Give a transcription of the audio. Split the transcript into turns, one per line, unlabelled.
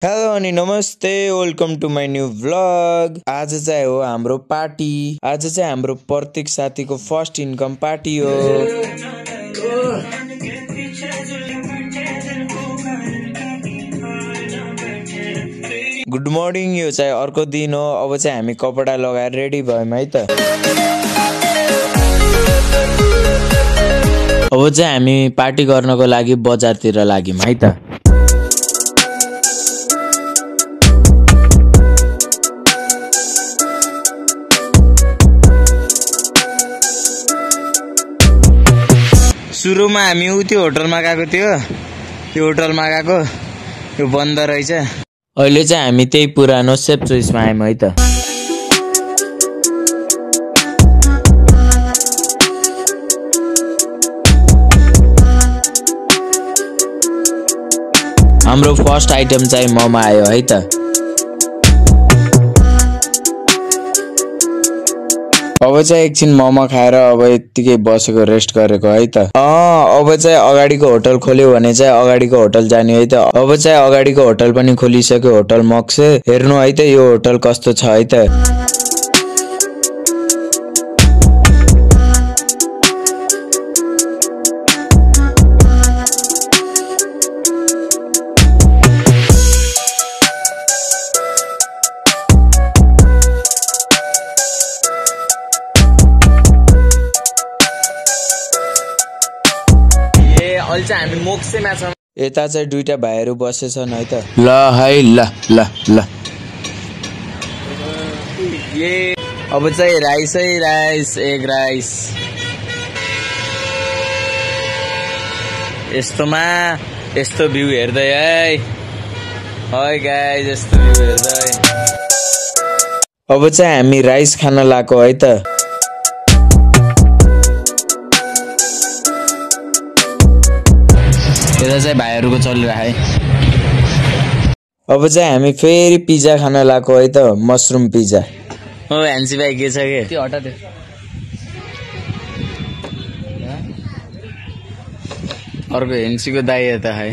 Hello अनि नमस्ते, welcome to my new vlog. आज चाहिँ हो हाम्रो पार्टी। आज चाहिँ हाम्रो प्रत्येक साथीको फर्स्ट इन्कम पार्टी हो। Good morning. यो चाहिँ अर्को दिन हो। अब चाहिँ हामी कपडा लगाएर रेडी भयौँ है त। अब चाहिँ हामी पार्टी गर्नको लागि बजारतिर लाग्यौँ है त। सुरुमा हामी त्यो होटलमा गएको थियो। त्यो होटलमा गएको यो बन्द रहेछ। अहिले चाहिँ हामी त्यही पुरानो सेफ चोइसमा आयौँ है त। हाम्रो फर्स्ट आइटम चाहिँ मोमो आयो है त। अब चाहिँ एकछिन मोमो खाएर अब यत्तिकै बसेको रेस्ट गरेको है त। अब चाहिँ अगाडिको होटल खोल्यो भने चाहिँ अगाडिको होटल जाने है त। अब चाहिँ अगाडिको होटल पनि खोलिसक्यो, होटल मक्से। हेर्नु है त यो होटल कस्तो छ है त। अहिले चाहिँ हामी मोक्सेमा छौँ। यता चाहिँ दुईटा भाइहरू बसेछन् है त। ल है ल ल ल ये अब चाहिँ राइस है, राइस एग राइस। यस्तोमा यस्तो भ्यू हेर्दै है गाइस, यस्तो भ्यू हेर्दै। अब चाहिँ हामी राइस खान लाग्यो है त। यता चाहिँ भाइहरूको चलिरहेको है। अब चाहिँ हामी फेरि पिज्जा खान लाग्यो है त, मसरुम पिज्जा। हो ह्यान्सी भाइ के छ के? त्यो हटा दे। अर्को ह्यान्सीको दाइ यता है।